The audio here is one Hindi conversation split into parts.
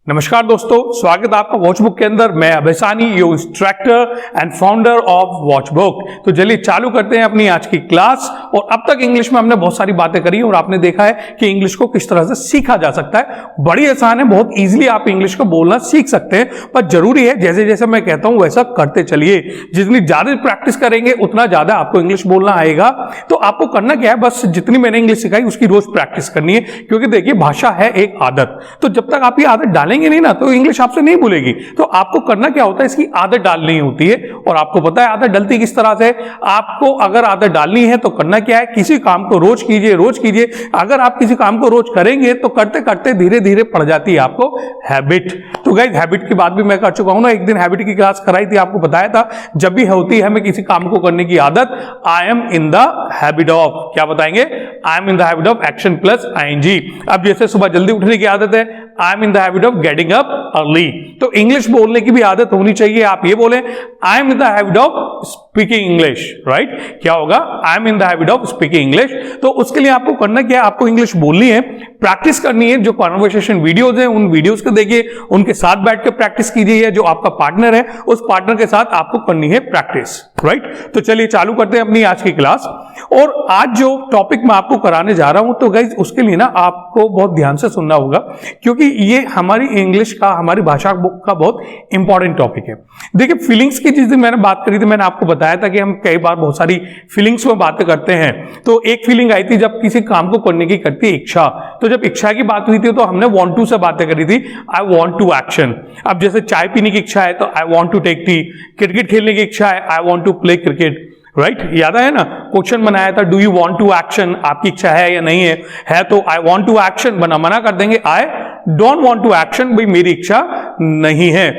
नमस्कार दोस्तों, स्वागत है आपका वॉचबुक के अंदर। मैं Abhay Sani, your instructor and founder of Watchbook. तो चलिए चालू करते हैं अपनी आज की क्लास। और अब तक इंग्लिश में हमने बहुत सारी बातें करी और आपने देखा है कि इंग्लिश को किस तरह से सीखा जा सकता है। बड़ी आसान है, बहुत इजीली आप इंग्लिश को बोलना सीख सकते हैं। पर जरूरी है जैसे जैसे मैं कहता हूं वैसा करते चलिए। जितनी ज्यादा प्रैक्टिस करेंगे उतना ज्यादा आपको इंग्लिश बोलना आएगा। तो आपको करना क्या है, बस जितनी मैंने इंग्लिश सिखाई उसकी रोज प्रैक्टिस करनी है। क्योंकि देखिए, भाषा है एक आदत, तो जब तक आप ये आदत डालेंगे नहीं ना तो इंग्लिश आपसे नहीं भूलेगी। तो आपको करना क्या होता है, इसकी आदत डालनी होती है। और आपको पता है आदत डलती किस तरह से। आपको अगर आदत डालनी है तो करना क्या है, किसी काम को रोज कीजिए, रोज कीजिए। अगर आप किसी काम को रोज करेंगे तो करते करते धीरे धीरे पड़ जाती है आपको हैबिट। तो गाइस, हैबिट की बात भी मैं कर चुका हूं ना, एक दिन हैबिट की क्लास कराई थी, आपको बताया था जब भी होती है हमें किसी काम को करने की आदत, I am in the habit of, क्या बताएंगे, I am in the habit of action plus ING. अब जैसे सुबह जल्दी उठने की आदत है, I am in the habit of getting up early. तो इंग्लिश बोलने की भी आदत होनी चाहिए। आप ये बोले, I am in the habit of speaking English, right. क्या होगा, I am in the habit of speaking English. तो उसके लिए आपको करना क्या है, आपको इंग्लिश बोलनी है, प्रैक्टिस करनी है। जो कॉन्वर्सेशन वीडियोज हैं उन वीडियोज को देखिए, उनके साथ बैठ के प्रैक्टिस कीजिए। जो आपका पार्टनर है उस पार्टनर के साथ आपको करनी है प्रैक्टिस, राइट। तो चलिए चालू करते हैं अपनी आज की क्लास। और आज जो टॉपिक मैं आपको कराने जा रहा हूं, तो गाइस उसके लिए ना आपको बहुत ध्यान से सुनना होगा, क्योंकि ये हमारी इंग्लिश का, हमारी भाषा बुक का बहुत इंपॉर्टेंट टॉपिक है। देखिए, फीलिंग्स की जिस दिन मैंने बात करी थी, मैंने आपको बताया था कि हम कई बार बहुत सारी फीलिंग्स में बातें करते हैं। तो एक फीलिंग आई थी जब किसी काम को करने की करती इच्छा। तो जब इच्छा की बात हुई थी तो हमने वांट टू से बातें करी थी, आई वांट टू एक्शन। अब जैसे चाय पीने की इच्छा है तो I want to take tea, cricket खेलने की इच्छा है, I want to play cricket, right. याद है ना, क्वेश्चन बनाया था, do you want to action, आपकी इच्छा है या नहीं है तो आई वांट टू एक्शन बना, मना कर देंगे I don't want to action, भाई मेरी इच्छा नहीं है।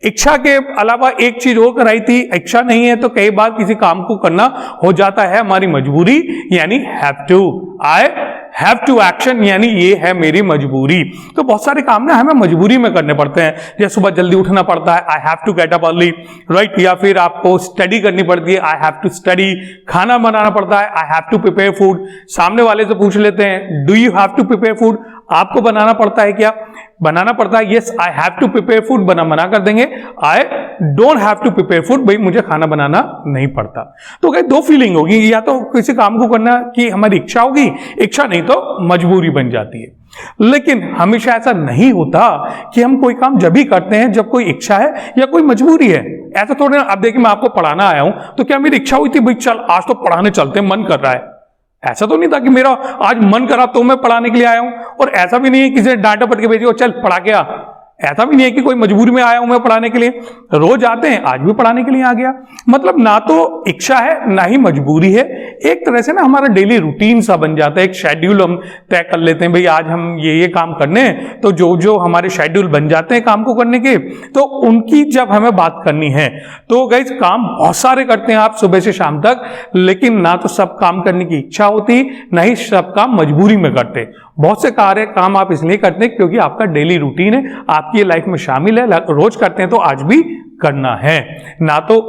इच्छा के अलावा एक चीज और कराई थी, इच्छा नहीं है तो कई बार किसी काम को करना हो जाता है हमारी मजबूरी, यानी have to, I have to action, यानी ये है मेरी मजबूरी। तो बहुत सारे काम ना हमें मजबूरी में करने पड़ते हैं। जैसे सुबह जल्दी उठना पड़ता है, I have to get up early, right. या फिर आपको स्टडी करनी पड़ती है, आई हैव टू स्टडी। खाना बनाना पड़ता है, I have to prepare food. सामने वाले से पूछ लेते हैं, do you have to prepare food, आपको बनाना पड़ता है क्या, बनाना पड़ता है, yes I have to prepare food, बना मना कर देंगे, I don't have to prepare food, भाई मुझे खाना बनाना नहीं पड़ता। तो क्या दो फीलिंग होगी, या तो किसी काम को करना की हमारी इच्छा होगी, इच्छा नहीं तो मजबूरी बन जाती है। लेकिन हमेशा ऐसा नहीं होता कि हम कोई काम जब भी करते हैं जब कोई इच्छा है या कोई मजबूरी है। ऐसा थोड़े ना, अब देखिए मैं आपको पढ़ाना आया हूं तो क्या मेरी इच्छा हुई थी भाई चल आज तो पढ़ाने चलते हैं, मन कर रहा है, ऐसा तो नहीं था कि मेरा आज मन करा तो मैं पढ़ाने के लिए आया हूं। और ऐसा भी नहीं है किसी ने डांटा पट के भेजी चल पढ़ा के आ, ऐसा भी नहीं है कि कोई मजबूरी में आया हूं मैं पढ़ाने के लिए। रोज आते हैं, आज भी पढ़ाने के लिए आ गया। मतलब ना तो इच्छा है ना ही मजबूरी है। एक तरह से ना हमारा डेली रूटीन सा बन जाता है, एक शेड्यूल हम तय कर लेते हैं, भाई आज हम ये काम करने हैं। तो जो जो हमारे शेड्यूल बन जाते हैं काम को करने के, तो उनकी जब हमें बात करनी है तो गाइस काम बहुत सारे करते हैं आप सुबह से शाम तक, लेकिन ना तो सब काम करने की इच्छा होती, ना ही सब काम मजबूरी में करते। बहुत से कार्य काम आप इसलिए करते हैं क्योंकि आपका डेली रूटीन है, आपकी लाइफ में शामिल है, रोज करते हैं तो आज भी करना है। ना तो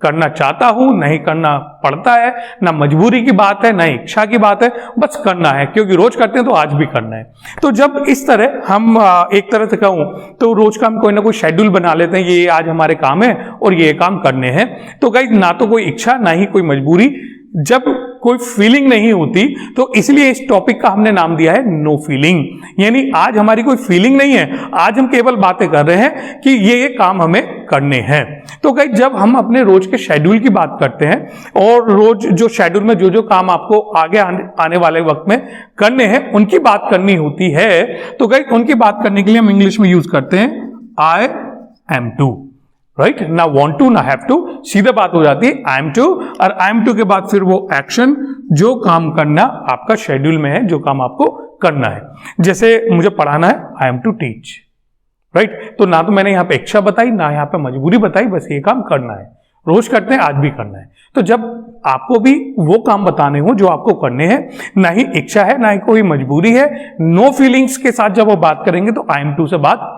करना चाहता हूं, नहीं करना पड़ता है, ना मजबूरी की बात है ना इच्छा की बात है, बस करना है क्योंकि रोज करते हैं तो आज भी करना है। तो जब इस तरह हम एक तरह से कहूं तो रोज का हम कोई ना कोई शेड्यूल बना लेते हैं, ये आज हमारे काम है और ये काम करने हैं। तो गाइस ना तो कोई इच्छा ना ही कोई मजबूरी, जब कोई फीलिंग नहीं होती तो इसलिए इस टॉपिक का हमने नाम दिया है नो फीलिंग। यानी आज हमारी कोई फीलिंग नहीं है, आज हम केवल बातें कर रहे हैं कि ये काम हमें करने हैं। तो गाइस जब हम अपने रोज के शेड्यूल की बात करते हैं और रोज जो शेड्यूल में जो जो काम आपको आगे आने वाले वक्त में करने हैं उनकी बात करनी होती है, तो गाइस उनकी बात करने के लिए हम इंग्लिश में यूज करते हैं आई एम टू, राइट। ना वांट टू ना हैव टू, सीधा बात हो जाती है आई एम टू। और आई एम टू के बाद फिर वो एक्शन, जो काम करना आपका शेड्यूल में है, जो काम आपको करना है। जैसे मुझे पढ़ाना है, I am to teach, right. तो ना तो मैंने यहां पे इच्छा बताई ना यहां पे मजबूरी बताई, बस ये काम करना है, रोज करते हैं आज भी करना है। तो जब आपको भी वो काम बताने हो जो आपको करने हैं, ना ही इच्छा है ना ही कोई मजबूरी है, नो फीलिंग्स के साथ जब वो बात करेंगे तो आई एम टू से बात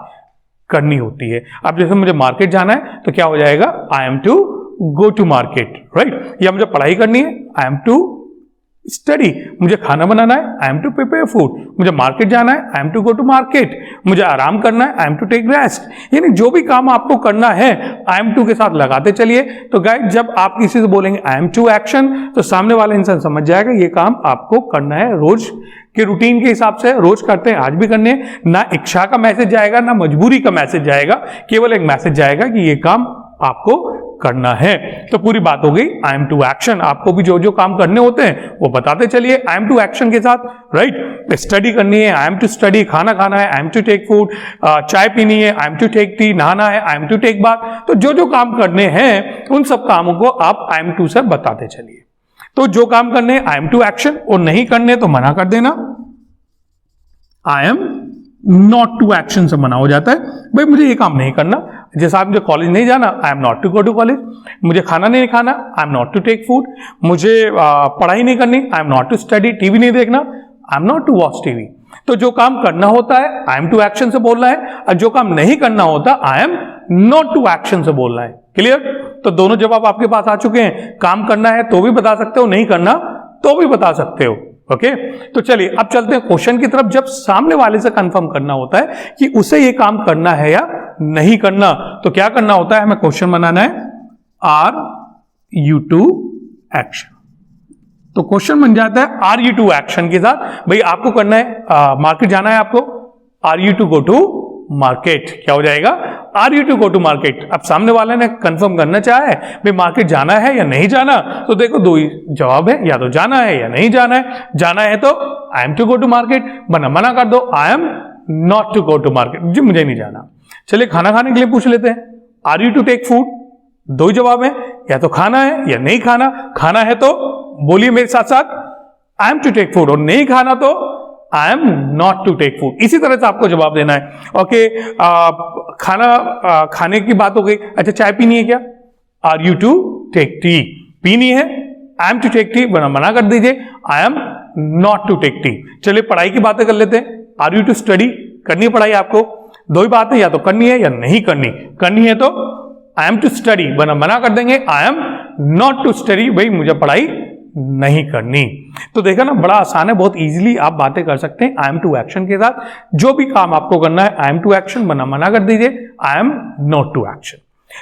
करनी होती है। अब जैसे मुझे मार्केट जाना है तो क्या हो जाएगा, I am to go to market, right. या मुझे पढ़ाई करनी है, आई एम टू स्टडी, मुझे खाना बनाना है, I am to prepare food, मुझे मार्केट जाना है, I am to go to market, मुझे आराम करना है, I am to take rest. यानी जो भी काम आपको करना है आई एम टू के साथ लगाते चलिए। तो गाइस जब आप किसी से बोलेंगे आई एम टू एक्शन, तो सामने वाला इंसान समझ जाएगा ये काम आपको करना है, रोज के रूटीन के हिसाब से रोज करते हैं, आज भी करने हैं। ना इच्छा का मैसेज जाएगा, ना मजबूरी का मैसेज जाएगा, केवल एक मैसेज जाएगा कि ये काम आपको करना है। तो पूरी बात हो गई आई एम टू एक्शन। आपको भी जो जो काम करने होते हैं वो बताते चलिए आई एम टू एक्शन के साथ, राइट। स्टडी करनी है, आई एम टू स्टडी, खाना खाना है, I am to take food, चाय पीनी है, I am to take tea, नहाना है, I am to take bath. तो जो जो काम करने हैं उन सब कामों को आप आई एम टू से बताते चलिए। तो जो काम करने हैं आई एम टू एक्शन, और नहीं करने तो मना कर देना, I am not to action से मना हो जाता है। भाई मुझे ये काम नहीं करना, जैसे आप मुझे कॉलेज नहीं जाना, I am not to go to college, मुझे खाना नहीं खाना, I am not to take food, मुझे पढ़ाई नहीं करनी, I am not to study, TV नहीं देखना, I am not to watch TV. तो जो काम करना होता है आई एम टू एक्शन से बोलना है, और जो काम नहीं करना होता I am not to action से बोलना है। क्लियर? तो दोनों जवाब आपके पास आ चुके हैं। काम करना है तो भी बता सकते हो, नहीं करना तो भी बता सकते हो। ओके, तो चलिए अब चलते हैं क्वेश्चन की तरफ। जब सामने वाले से कंफर्म करना होता है कि उसे ये काम करना है या नहीं करना, तो क्या करना होता है, हमें क्वेश्चन बनाना है आर यू टू एक्शन। तो क्वेश्चन बन जाता है आर यू टू एक्शन के साथ। भाई आपको करना है मार्केट जाना है आपको, are you to go to market. क्या हो जाएगा, are you to go to market. अब सामने वाले ने कंफर्म करना चाहा है भाई मार्केट जाना है या नहीं जाना, तो देखो दो ही जवाब है, या तो जाना है या नहीं जाना है। जाना है तो I am to go to market, मना कर दो I am not to go to market, जी मुझे नहीं जाना। चलिए खाना खाने के लिए पूछ लेते हैं, are you to take food. दो ही जवाब है, या तो खाना है या नहीं खाना। खाना है तो बोलिए मेरे साथ साथ I am to take food, और नहीं खाना तो I am not to take food. इसी तरह से आपको जवाब देना है। ओके, खाना खाने की बात हो गई। अच्छा चाय पीनी है क्या, are you to take tea. पीनी है, I am to take tea, मना कर दीजिए I am not to take tea. चलिए पढ़ाई की बातें कर लेते हैं, आर यू टू स्टडी। करनी है पढ़ाई आपको, दो ही बात है, या तो करनी है या नहीं करनी। करनी है तो आई एम टू स्टडी, मना कर देंगे I am not to study, भाई मुझे पढ़ाई नहीं करनी। तो देखा ना, बड़ा आसान है, बहुत इजीली आप बातें कर सकते हैं आई एम टू एक्शन के साथ। जो भी काम आपको करना है आई एम टू एक्शन, मना कर दीजिए I am not to action.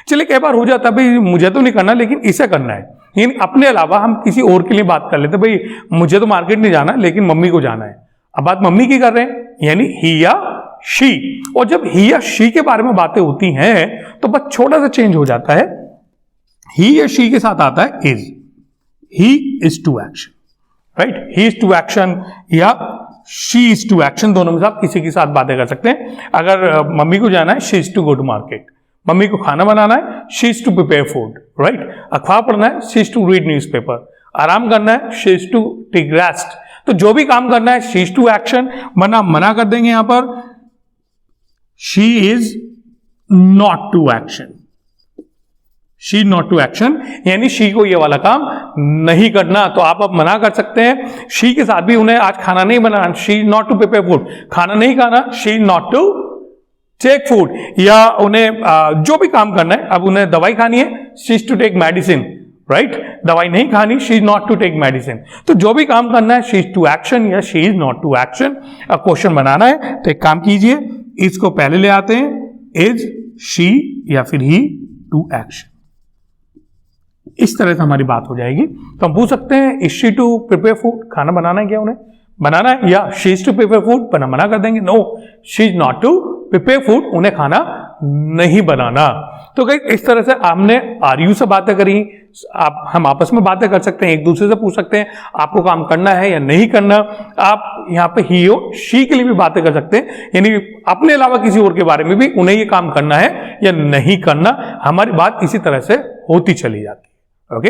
चलिए कई बार हो जाता है भाई मुझे तो नहीं करना लेकिन इसे करना है, यानी अपने अलावा हम किसी और के लिए बात कर लेते, भाई मुझे तो मार्केट नहीं जाना लेकिन मम्मी को जाना है। अब बात मम्मी की कर रहे हैं, यानी ही या शी। और जब ही या शी के बारे में बातें होती हैं तो बस छोटा सा चेंज हो जाता है, ही या शी के साथ आता है is. He is to action, right. He is to action या शी इज टू एक्शन, दोनों में से आप किसी के साथ बातें कर सकते हैं। अगर मम्मी को जाना है, she is to go to market. मम्मी को खाना बनाना है, she is to prepare food, right. अखबार पढ़ना है, she is to read newspaper. आराम करना है, she is to take rest. तो जो भी काम करना है शी इज टू एक्शन, मना कर देंगे यहां पर she is not to action. She not to action यानी शी को ये वाला काम नहीं करना। तो आप अब मना कर सकते हैं शी के साथ भी, उन्हें आज खाना नहीं बनाना, she not to prepare food, खाना नहीं खाना, she not to take food. या उन्हें जो भी काम करना है, अब उन्हें दवाई खानी है, she is to take medicine, right. दवाई नहीं खानी, she is not to take medicine. तो जो भी काम करना है शी इज टू एक्शन या she is not to action. अब क्वेश्चन बनाना है तो एक काम कीजिए, इसको पहले ले आते हैं, इज शी या फिर ही टू एक्शन। इस तरह से हमारी बात हो जाएगी। तो हम पूछ सकते हैं is she to prepare food, खाना बनाना है क्या उन्हें, बनाना है, या she is to prepare food, मना कर देंगे no she is not to prepare food, उन्हें खाना नहीं बनाना। तो कहीं इस तरह से हमने आर यू से बातें करी, हम आपस में बातें कर सकते हैं, एक दूसरे से पूछ सकते हैं आपको काम करना है या नहीं करना। आप यहाँ पे ही हो शी के लिए भी बातें कर सकते हैं, यानी अपने अलावा किसी और के बारे में भी उन्हें ये काम करना है या नहीं करना। हमारी बात इसी तरह से होती चली जाती है। ओके,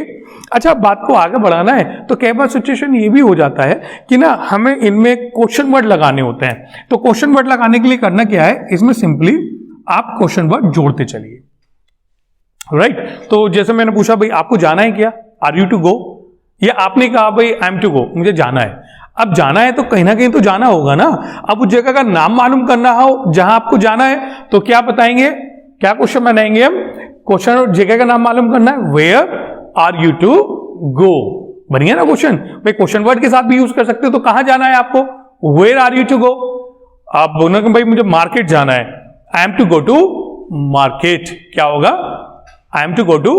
अच्छा बात को आगे बढ़ाना है तो कई बार सिचुएशन ये भी हो जाता है कि ना हमें इनमें क्वेश्चन वर्ड लगाने होते हैं। तो क्वेश्चन वर्ड लगाने के लिए करना क्या है, इसमें सिंपली आप क्वेश्चन वर्ड जोड़ते चलिए, राइट। तो जैसे मैंने पूछा भाई आपको जाना है क्या, आर यू टू गो, या आपने कहा भाई आई एम टू गो, मुझे जाना है। अब जाना है तो कहीं ना कहीं तो जाना होगा ना। अब उस जगह का नाम मालूम करना हो जहां आपको जाना है तो क्या बताएंगे, क्या क्वेश्चन बनाएंगे हम, क्वेश्चन और जगह का नाम मालूम करना है, where are you to go, बनिए ना क्वेश्चन, भाई क्वेश्चन वर्ड के साथ भी यूज कर सकते हो। तो कहां जाना है आपको, where are you to go, आप बोलो कि भाई मुझे मार्केट जाना है, I am to go to market, क्या होगा, I am to go to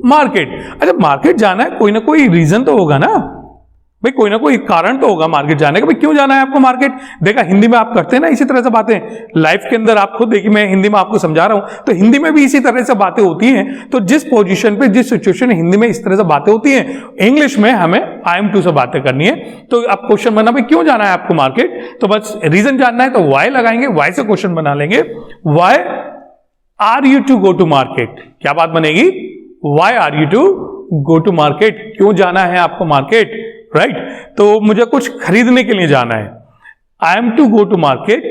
market. अच्छा मार्केट जाना है, कोई ना कोई रीजन तो होगा ना भाई, कोई ना कोई कारण तो होगा मार्केट जाने का, भाई क्यों जाना है आपको मार्केट। देखा हिंदी में आप करते हैं ना इसी तरह से बातें, लाइफ के अंदर आप खुद देखिए, मैं हिंदी में आपको समझा रहा हूं तो हिंदी में भी इसी तरह से बातें होती हैं। तो जिस पोजीशन पे, जिस सिचुएशन, हिंदी में इस तरह से बातें होती हैं, इंग्लिश में हमें आई एम टू से बातें करनी है। तो आप क्वेश्चन बना भाई क्यों जाना है आपको मार्केट, तो बस रीजन जानना है तो वाई लगाएंगे, वाई से क्वेश्चन बना लेंगे, why are you to go to market, क्या बात बनेगी, why are you to go to market, क्यों जाना है आपको मार्केट, राइट तो मुझे कुछ खरीदने के लिए जाना है, I am to go to market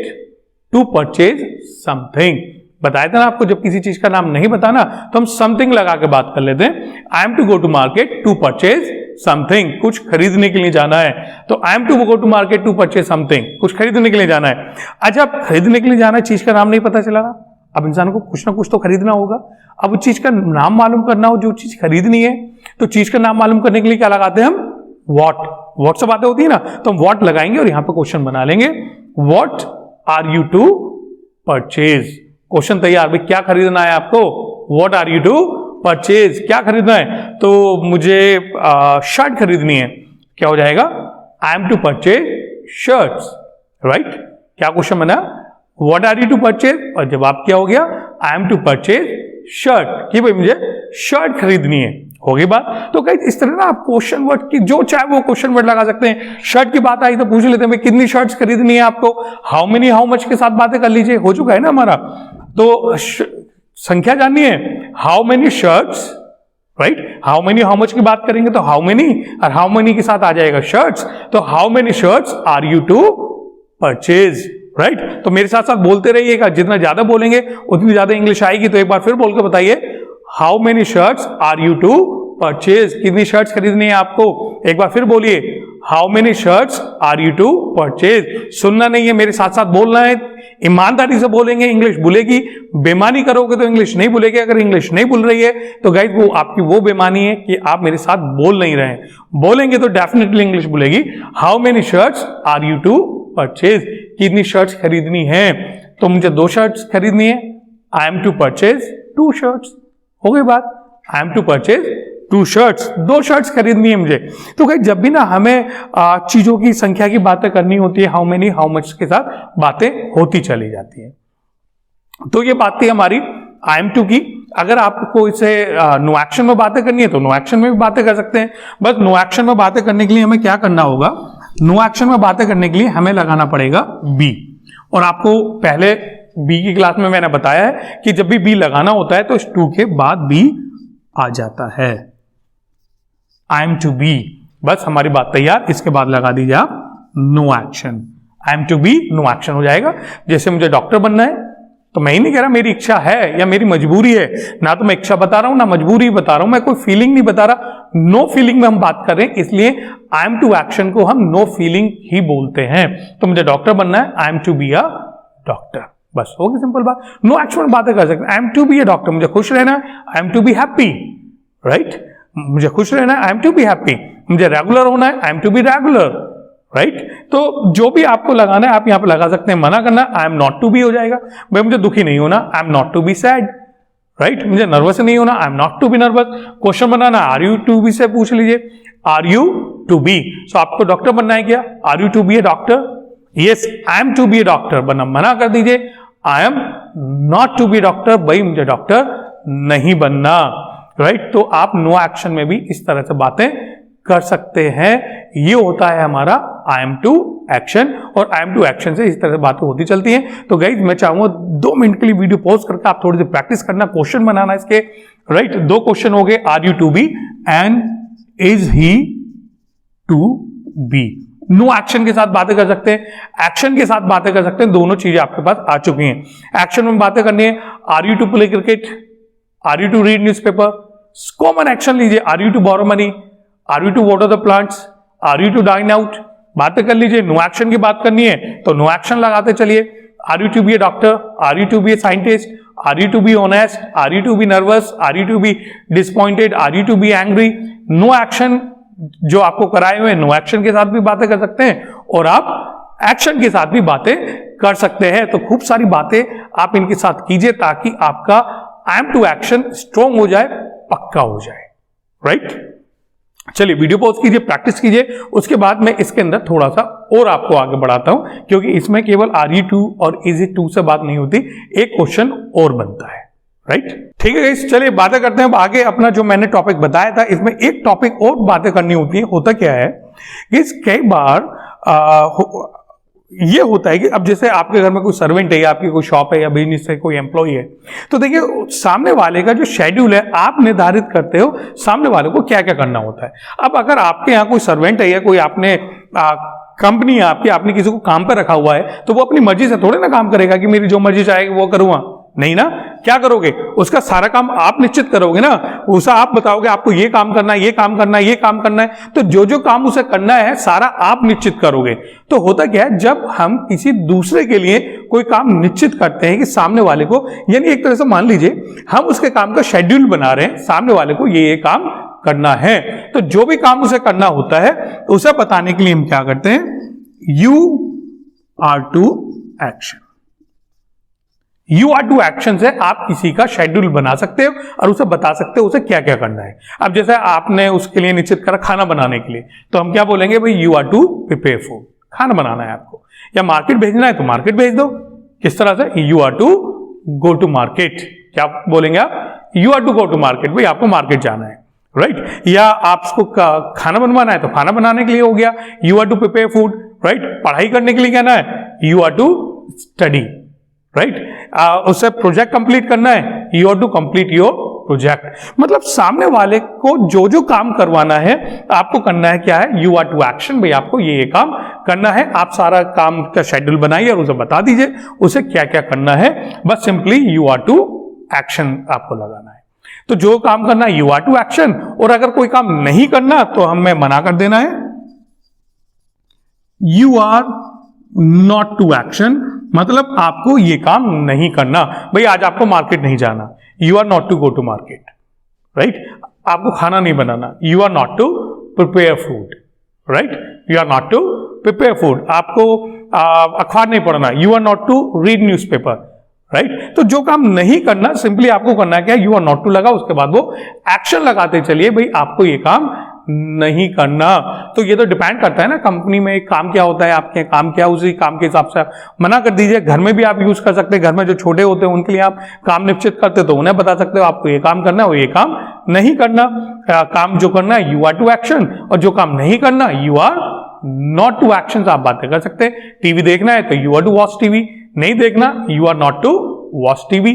to purchase something. बताया था ना आपको, जब किसी चीज का नाम नहीं बताना तो हम समथिंग लगा के बात कर लेते हैं। I am to go to market to purchase something, कुछ खरीदने के लिए जाना है, तो I am to go to market to purchase something, कुछ खरीदने के लिए जाना है। अच्छा अब खरीदने के लिए जाना है, चीज का नाम नहीं पता चला ना, अब इंसान को कुछ ना कुछ तो खरीदना होगा। अब उस चीज का नाम मालूम करना हो, जो चीज खरीदनी है, तो चीज का नाम मालूम करने के लिए क्या लगाते हैं हम, वॉट से बातें होती है ना, तो हम वॉट लगाएंगे और यहां पर क्वेश्चन बना लेंगे, what are you to purchase. Question तैयार, भाई क्या खरीदना है आपको, what are you to purchase, क्या खरीदना है, तो मुझे शर्ट खरीदनी है, क्या हो जाएगा, I am to purchase shirts, right. क्या क्वेश्चन बना, what are you to purchase, और जवाब क्या हो गया, I am to purchase shirt, कि भाई मुझे शर्ट खरीदनी है, हो गई बात। तो कहीं इस तरह ना आप क्वेश्चन वर्ड की जो चाहे वो क्वेश्चन वर्ड लगा सकते हैं। शर्ट की बात आई तो पूछ लेते हैं भाई कितनी शर्ट्स खरीदनी है आपको, हाउ मेनी हाउ मच के साथ बातें कर लीजिए, हो चुका है ना हमारा। तो संख्या जाननी है, how many shirts, right, how many how much की बात करेंगे तो हाउ मेनी, और हाउ मेनी के साथ आ जाएगा शर्ट्स, तो how many shirts are you to purchase, right. तो मेरे साथ साथ बोलते रहिएगा, जितना ज्यादा बोलेंगे उतनी ज्यादा इंग्लिश आएगी। तो एक बार फिर बोल के बताइए, how many shirts are you to purchase, कितनी शर्ट्स खरीदनी है आपको, एक बार फिर बोलिए, how many shirts are you to purchase. सुनना नहीं है, मेरे साथ साथ बोलना है, ईमानदारी से बोलेंगे इंग्लिश भूलेगी, बेमानी करोगे तो इंग्लिश नहीं भूलेगी। अगर इंग्लिश नहीं भूल रही है तो गाइस वो आपकी वो बेमानी है कि आप मेरे साथ बोल नहीं रहे हैं, बोलेंगे तो डेफिनेटली इंग्लिश भूलेगी। How many shirts are you to purchase, कितनी शर्ट्स खरीदनी है, तो मुझे 2 शर्ट्स खरीदनी है, I am to purchase 2 shirts, हो गई बात, I am to purchase 2 shirts, 2 shirts खरीदनी है मुझे। तो भाई जब भी ना हमें चीजों की संख्या की बातें करनी होती है, हाउ मेनी हाउ मच के साथ बातें होती चली जाती है। तो ये बात थी हमारी आई एम टू की। अगर आपको इसे नो एक्शन में बातें करनी है तो नो एक्शन में भी बातें कर सकते हैं। बस नो एक्शन में बातें करने के लिए हमें क्या करना होगा, नो एक्शन में बातें करने के लिए हमें लगाना पड़ेगा बी। और आपको पहले बी की क्लास में मैंने बताया है कि जब भी बी लगाना होता है तो इस टू के बाद बी आ जाता है, आई एम टू बी, बस हमारी बात तैयार। इसके बाद लगा दीजिए आप no action, I am to be no action हो जाएगा। जैसे मुझे डॉक्टर बनना है तो मैं ही नहीं कह रहा मेरी इच्छा है या मेरी मजबूरी है, ना तो मैं इच्छा बता रहा हूं ना मजबूरी बता रहा हूं, मैं कोई फीलिंग नहीं बता रहा, नो फीलिंग में हम बात कर रहे हैं, इसलिए आई एम टू एक्शन को हम नो फीलिंग ही बोलते हैं। तो मुझे डॉक्टर बनना है, I am to be a doctor, बस हो गई सिंपल बात। नो एक्शन में बातें कर सकते हैं, I am to be a doctor, मुझे खुश रहना है, I am to be happy, right, मुझे खुश रहना है, I am to be happy, मुझे रेगुलर होना है, I am to be regular, right. तो जो भी आपको लगाना है आप यहां पर लगा सकते हैं। मना करना, I am not to be हो जाएगा, भाई मुझे दुखी नहीं होना, I am not to be sad, right, मुझे नर्वस नहीं होना, I am not to be nervous. Question बनाना, आर यू टू बी से पूछ लीजिए, are you to be. So आपको डॉक्टर बनना है क्या, are you to be a doctor, yes I am to be a doctor. बनना मना कर दीजिए, I am not to be doctor, भाई मुझे डॉक्टर नहीं बनना, राइट। तो आप नो एक्शन में भी इस तरह से बातें कर सकते हैं। ये होता है हमारा आई एम टू एक्शन, और आई एम टू एक्शन से इस तरह से बातें होती चलती हैं। तो गाइस मैं चाहूंगा 2 मिनट के लिए वीडियो पॉज करके आप थोड़ी सी प्रैक्टिस करना, क्वेश्चन बनाना इसके, राइट। 2 क्वेश्चन हो गए, are you to be and is he to be. No action के साथ बातें कर सकते हैं, एक्शन के साथ बातें कर सकते हैं, दोनों चीजें आपके पास आ चुकी हैं। एक्शन में बातें करनी है, are you to play cricket, are you to read newspaper. Common action लीजिए, are you to borrow money, are you to water the plants, are you to dine out, बातें कर लीजिए। नो एक्शन की बात करनी है तो नो एक्शन लगाते चलिए, are you to be a doctor, are you to be a scientist, are you to be honest, are you to be nervous, are you to be disappointed, are you to be angry. No action जो आपको कराए हुए नो एक्शन के साथ भी बातें कर सकते हैं और आप एक्शन के साथ भी बातें कर सकते हैं। तो खूब सारी बातें आप इनके साथ कीजिए ताकि आपका I am to action strong हो जाए, पक्का हो जाए, राइट। चलिए वीडियो पॉज कीजिए, प्रैक्टिस कीजिए, उसके बाद मैं इसके अंदर थोड़ा सा और आपको आगे बढ़ाता हूं, क्योंकि इसमें केवल RE2 और EZ2 से बात नहीं होती, एक क्वेश्चन और बनता है, राइट। ठीक है गाइस, चलिए बातें करते हैं अब आगे। अपना जो मैंने टॉपिक बताया था इसमें एक टॉपिक और बातें करनी होती है। होता क्या है कि कई बार ये होता है कि अब जैसे आपके घर में कोई सर्वेंट है या आपकी कोई शॉप है या बिजनेस है, कोई एम्प्लॉय है, तो देखिए सामने वाले का जो शेड्यूल है आप निर्धारित करते हो सामने वाले को क्या क्या करना होता है। अब अगर आपके यहाँ कोई सर्वेंट है या कोई आपने कंपनी है आपकी, आपने किसी को काम पर रखा हुआ है, तो वो अपनी मर्जी से थोड़े ना काम करेगा कि मेरी जो मर्जी चाहेगी वो करूंगा, नहीं ना। क्या करोगे, उसका सारा काम आप निश्चित करोगे ना, उसे आप बताओगे आपको ये काम करना है, ये काम करना है, ये काम करना है, तो जो जो काम उसे करना है सारा आप निश्चित करोगे। तो होता क्या है, जब हम किसी दूसरे के लिए कोई काम निश्चित करते हैं कि सामने वाले को, यानी एक तरह से मान लीजिए हम उसके काम का शेड्यूल बना रहे हैं, सामने वाले को ये काम करना है, तो जो भी काम उसे करना होता है उसे बताने के लिए हम क्या करते हैं, you are to action. You are to action से आप किसी का शेड्यूल बना सकते हो और उसे बता सकते हो उसे क्या क्या करना है। अब जैसे आपने उसके लिए निश्चित करा खाना बनाने के लिए, तो हम क्या बोलेंगे, भाई you are to prepare food, खाना बनाना है आपको, या मार्केट भेजना है तो मार्केट भेज दो। किस तरह से, you are to go to market, क्या बोलेंगे आप, you are to go to market, भाई आपको मार्केट जाना है, राइट। या आपको खाना बनवाना है तो खाना बनाने के लिए हो गया, you are to prepare food, right. पढ़ाई करने के लिए कहना है, you are to study, right. उससे प्रोजेक्ट कंप्लीट करना है, you are to complete your project. मतलब सामने वाले को जो जो काम करवाना है आपको करना है क्या है, यू आर टू एक्शन, भाई आपको ये काम करना है। आप सारा काम का शेड्यूल बनाइए और उसे बता दीजिए उसे क्या क्या करना है, बस simply you are to action आपको लगाना है। तो जो काम करना है यू आर टू एक्शन, और अगर कोई काम नहीं करना तो हमें मना कर देना है, you are not to action, मतलब आपको ये काम नहीं करना। भाई आज आपको मार्केट नहीं जाना, you are not to go to market, right. आपको खाना नहीं बनाना, you are not to prepare food, right, you are not to prepare food. आपको अखबार नहीं पढ़ना, you are not to read newspaper, right. तो जो काम नहीं करना सिंपली आपको करना है क्या, यू आर नॉट टू लगा, उसके बाद वो एक्शन लगाते चलिए, भाई आपको ये काम नहीं करना। तो ये तो डिपेंड करता है ना कंपनी में काम क्या होता है, आपके काम क्या, उसी काम के हिसाब से आप मना कर दीजिए। घर में भी आप यूज कर सकते हैं, घर में जो छोटे होते हैं उनके लिए आप काम निश्चित करते तो उन्हें बता सकते हो आपको ये काम करना है और ये काम नहीं करना। काम जो करना है यू आर टू एक्शन, और जो काम नहीं करना you are not to action. आप बातें कर सकते हैं, टीवी देखना है तो you are to watch TV, नहीं देखना you are not to watch TV,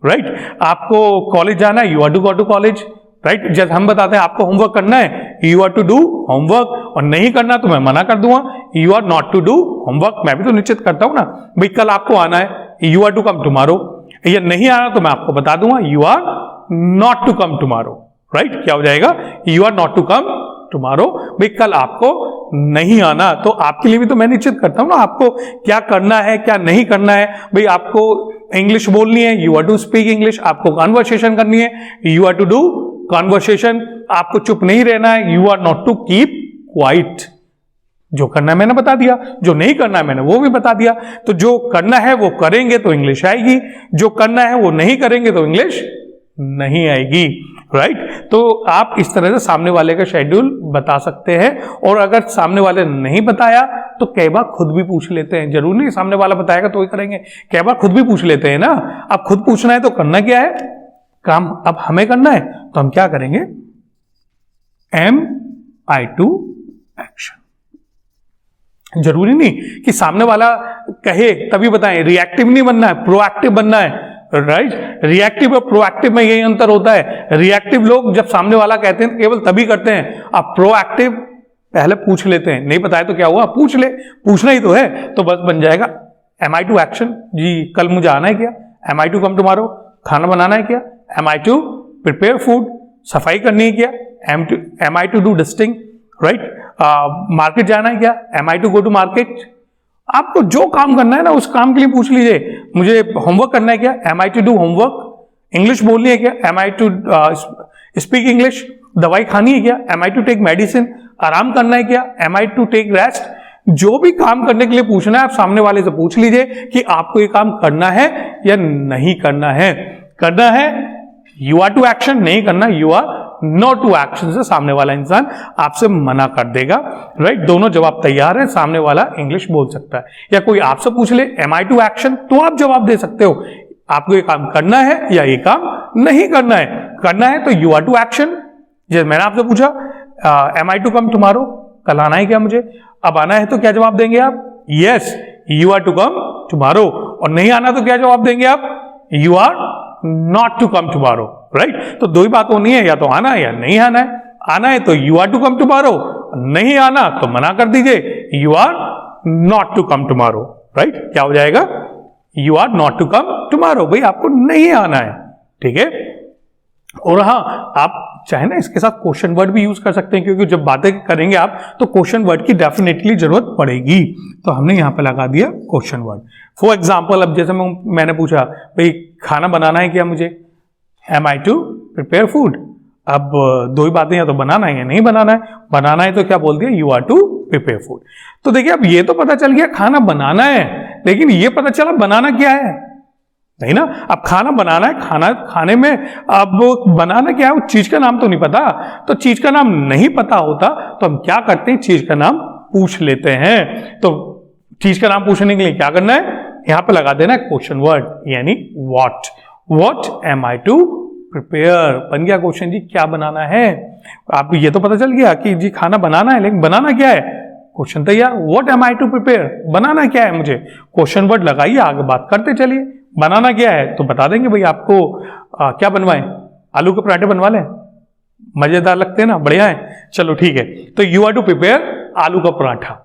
right. आपको कॉलेज जाना है, you are to go to college, right. जैसे हम बताते हैं आपको होमवर्क करना है, you are to do homework, और नहीं करना तो मैं मना कर दूंगा, you are not to do homework. मैं भी तो निश्चित करता हूं ना, भाई कल आपको आना है, you are to come tomorrow, या नहीं आना तो मैं आपको बता दूंगा, you are not to come tomorrow, right. क्या हो जाएगा, you are not to come tomorrow, भाई कल आपको नहीं आना। तो आपके लिए भी तो मैं निश्चित करता हूं ना आपको क्या करना है क्या नहीं करना है। भाई आपको इंग्लिश बोलनी है, you are to speak English. आपको कॉन्वर्सेशन करनी है, you are to do conversation. आपको चुप नहीं रहना है, you are not to keep quiet. जो करना है मैंने बता दिया, जो नहीं करना है मैंने वो भी बता दिया। तो जो करना है वो करेंगे तो इंग्लिश आएगी, जो करना है वो नहीं करेंगे तो इंग्लिश नहीं आएगी, राइट। तो आप इस तरह से सामने वाले का शेड्यूल बता सकते हैं, और अगर सामने वाले ने नहीं बताया तो कई बार खुद भी पूछ लेते हैं। जरूरी नहीं सामने वाला बताएगा तो ही करेंगे, कई बार खुद भी पूछ लेते हैं ना। अब खुद पूछना है तो करना क्या है, काम अब हमें करना है तो हम क्या करेंगे, एम आई टू एक्शन। जरूरी नहीं कि सामने वाला कहे तभी बताएं, रिएक्टिव नहीं बनना है, प्रोएक्टिव बनना है, राइट। रिएक्टिव और प्रोएक्टिव में यही अंतर होता है। रिएक्टिव लोग जब सामने वाला कहते हैं तो केवल तभी करते हैं, अब प्रोएक्टिव पहले पूछ लेते हैं, नहीं बताए तो क्या हुआ, पूछ ले, पूछना ही तो है, तो बस बन जाएगा एम आई टू एक्शन। जी कल मुझे आना है क्या, am I to come tomorrow. खाना बनाना है क्या, am I to prepare food. सफाई करनी है क्या, am I to do dusting, right. Market जाना है क्या, am I to go to market. आपको जो काम करना है ना उस काम के लिए पूछ लीजिए। मुझे होमवर्क करना है क्या, am I to do homework. English बोलनी है क्या, am I to speak English. दवाई खानी है क्या, am I to take medicine. आराम करना है क्या? Am I to take rest? जो भी काम करने के लिए पूछना है आप सामने वाले से पूछ लीजिए कि आपको ये काम करना है या नहीं करना है। करना है यू आर टू एक्शन, नहीं करना you are not to action से सामने वाला इंसान आपसे मना कर देगा। राइट, दोनों जवाब तैयार है, सामने वाला इंग्लिश बोल सकता है। या कोई आपसे पूछ ले एम आई टू एक्शन, तो आप जवाब दे सकते हो आपको ये काम करना है या ये काम नहीं करना है। करना है तो यू आर टू एक्शन। जैसे मैंने आपसे पूछा am I to come tomorrow, कल आना है क्या मुझे? अब आना है तो क्या जवाब देंगे आप? Yes, you are to come tomorrow. और नहीं आना तो क्या जवाब देंगे आप? You are not to come tomorrow. Right, तो दो ही बात होनी है, या तो आना है या नहीं आना है। आना है तो you are to come tomorrow, नहीं आना तो मना कर दीजिए you are not to come tomorrow. Right, क्या हो जाएगा? You are not to come tomorrow, भाई आपको नहीं आना है। ठीक है, और हाँ, आप चाहे ना इसके साथ क्वेश्चन वर्ड भी यूज कर सकते हैं, क्योंकि जब बातें करेंगे आप तो क्वेश्चन वर्ड की डेफिनेटली जरूरत पड़ेगी। तो हमने यहां पे लगा दिया क्वेश्चन वर्ड। फॉर एग्जाम्पल, अब जैसे मैंने पूछा भाई खाना बनाना है क्या मुझे? Am I to prepare food. अब दो ही बातें, या तो बनाना है या नहीं बनाना है। बनाना है तो क्या बोल दिया? You are to prepare food. तो देखिए अब ये तो पता चल गया खाना बनाना है, लेकिन ये पता चला बनाना क्या है, नहीं ना। अब खाना बनाना है, खाने में अब बनाना क्या है, वो चीज का नाम तो नहीं पता। तो चीज का नाम नहीं पता होता तो हम क्या करते हैं? चीज का नाम पूछ लेते हैं। तो चीज का नाम पूछने के लिए क्या करना है? यहां पे लगा देना क्वेश्चन वर्ड, यानी what. What am I to prepare, बन गया क्वेश्चन जी, क्या बनाना है। आपको ये तो पता चल गया कि जी खाना बनाना है, लेकिन बनाना क्या है? क्वेश्चन तैयार। What am I to prepare, बनाना क्या है मुझे। क्वेश्चन वर्ड लगाइए, आगे बात करते चलिए। बनाना क्या है तो बता देंगे भाई आपको क्या बनवाएं, आलू के पराठे बनवा लें, मजेदार लगते हैं ना, बढ़िया है। चलो ठीक है, तो यू आर टू प्रिपेयर आलू का पराठा।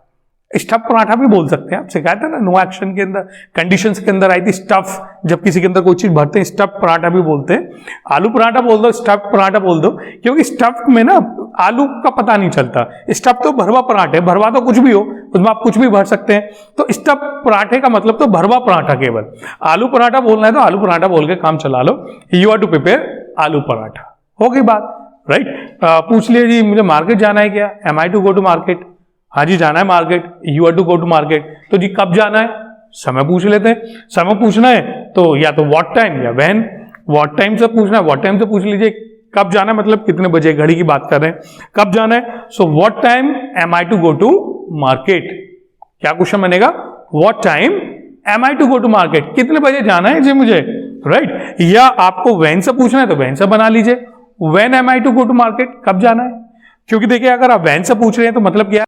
स्टफ पराठा भी बोल सकते हैं आप, सिखाया था ना नो एक्शन के अंदर, कंडीशंस के अंदर आई थी स्टफ। जब किसी के अंदर कोई चीज भरते हैं स्टफ पराठा भी बोलते हैं। आलू पराठा बोल दो, स्टफ पराठा बोल दो, क्योंकि स्टफ में ना आलू का पता नहीं चलता। स्टफ तो भरवा पराठे, भरवा तो कुछ भी हो, उसमें आप कुछ भी भर सकते हैं। तो स्टफ पराठे का मतलब तो भरवा पराठा केवल। आलू पराठा बोलना है तो आलू पराठा बोल के काम चला लो। यू आर टू प्रिपेयर आलू पराठा, हो गई बात। राइट, पूछ लिया जी मुझे मार्केट जाना है क्या? Am I to go to market? हाँ जी जाना है market. You are to go to market, तो जी कब जाना है? समय पूछ लेते हैं। समय पूछना है तो या तो व्हाट टाइम या व्हेन। व्हाट टाइम से पूछना है, व्हाट टाइम से पूछ लीजिए। कब जाना है मतलब कितने बजे, घड़ी की बात कर रहे हैं, कब जाना है। So what time am I to go to market, क्या क्वेश्चन बनेगा? What time am I to go to market, कितने बजे जाना है जी मुझे। राइट, या आपको व्हेन से पूछना है तो व्हेन से बना लीजिए। When am I to go to market, कब जाना है। क्योंकि देखिए अगर आप व्हेन से पूछ रहे हैं तो मतलब क्या है,